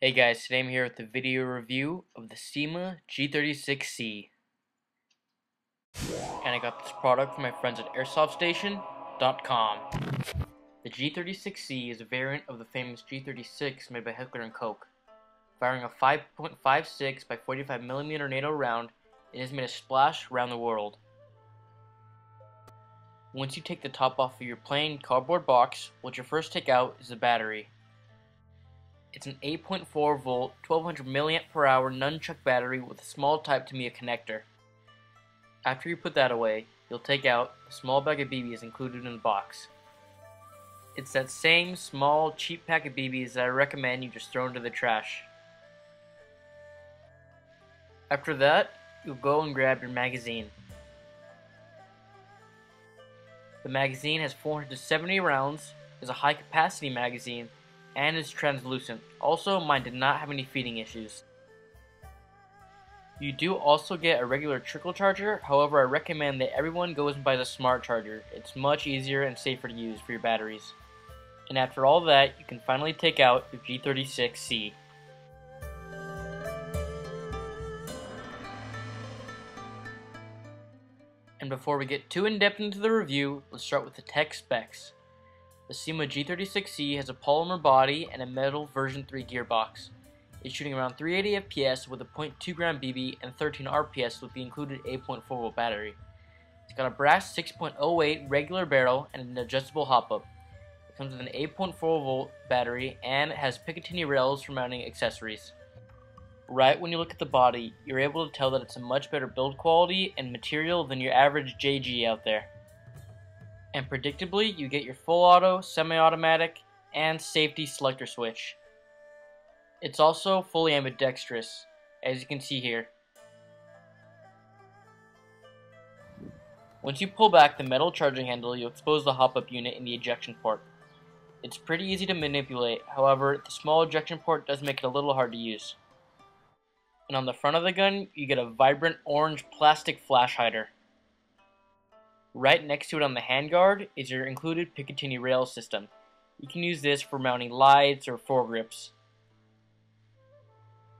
Hey guys, today I'm here with a video review of the CYMA G36c. And I got this product from my friends at AirsoftStation.com. The G36c is a variant of the famous G36 made by Heckler & Koch. Firing a 5.56 by 45mm NATO round, it has made a splash around the world. Once you take the top off of your plain cardboard box, what you first take out is the battery. It's an 8.4 volt, 1200 milliamp per hour nunchuck battery with a small Type to connector. After you put that away, you'll take out a small bag of BBs included in the box. It's that same small, cheap pack of BBs that I recommend you just throw into the trash. After that, you'll go and grab your magazine. The magazine has 470 rounds, is a high capacity magazine, and is translucent. Also, mine did not have any feeding issues. You do also get a regular trickle charger, however I recommend that everyone goes and buys a smart charger. It's much easier and safer to use for your batteries. And after all that, you can finally take out your G36c. And before we get too in-depth into the review, let's start with the tech specs. The CYMA G36c has a polymer body and a metal version 3 gearbox. It's shooting around 380 FPS with a 0.2 gram BB and 13 RPS with the included 8.4 volt battery. It's got a brass 6.08 regular barrel and an adjustable hop-up. It comes with an 8.4 volt battery and has Picatinny rails for mounting accessories. Right when you look at the body, you're able to tell that it's a much better build quality and material than your average JG out there. And predictably, you get your full auto, semi-automatic, and safety selector switch. It's also fully ambidextrous, as you can see here. Once you pull back the metal charging handle, you'll expose the hop-up unit in the ejection port. It's pretty easy to manipulate, however, the small ejection port does make it a little hard to use. And on the front of the gun, you get a vibrant orange plastic flash hider. Right next to it on the handguard is your included Picatinny rail system. You can use this for mounting lights or foregrips.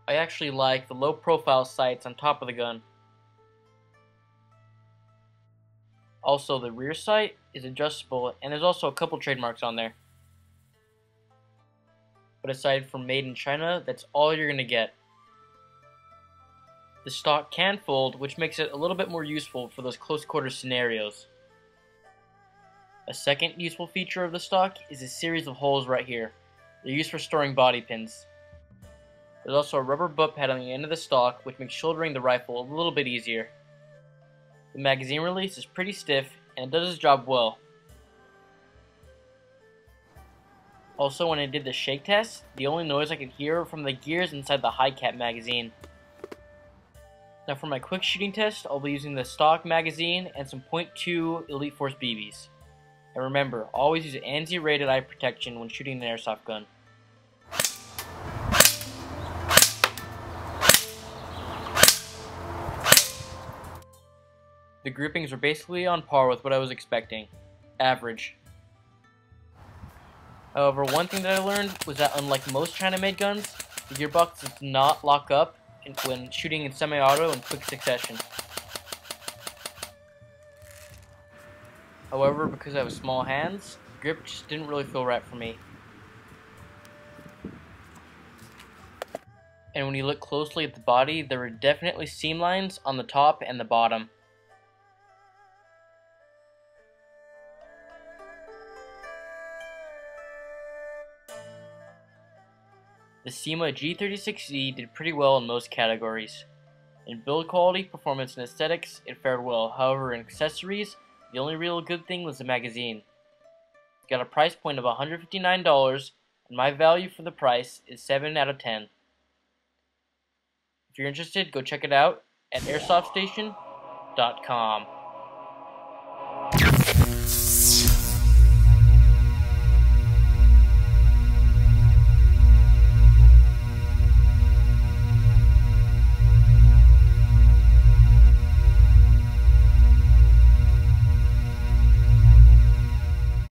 I actually like the low profile sights on top of the gun. Also, the rear sight is adjustable and there's also a couple trademarks on there. But aside from made in China, that's all you're going to get. The stock can fold, which makes it a little bit more useful for those close quarters scenarios. A second useful feature of the stock is a series of holes right here. They're used for storing body pins. There's also a rubber butt pad on the end of the stock, which makes shouldering the rifle a little bit easier. The magazine release is pretty stiff, and it does its job well. Also, when I did the shake test, the only noise I could hear were from the gears inside the high cap magazine. Now for my quick shooting test, I'll be using the stock magazine and some .2 Elite Force BBs. And remember, always use ANSI rated eye protection when shooting an airsoft gun. The groupings are basically on par with what I was expecting. Average. However, one thing that I learned was that unlike most China-made guns, the gearbox does not lock up when shooting in semi-auto in quick succession. However, because I have small hands, grip just didn't really feel right for me. And when you look closely at the body, there were definitely seam lines on the top and the bottom. The CYMA G36c did pretty well in most categories. In build quality, performance, and aesthetics, it fared well. However, in accessories, the only real good thing was the magazine. It got a price point of $159, and my value for the price is 7 out of 10. If you're interested, go check it out at AirsoftStation.com.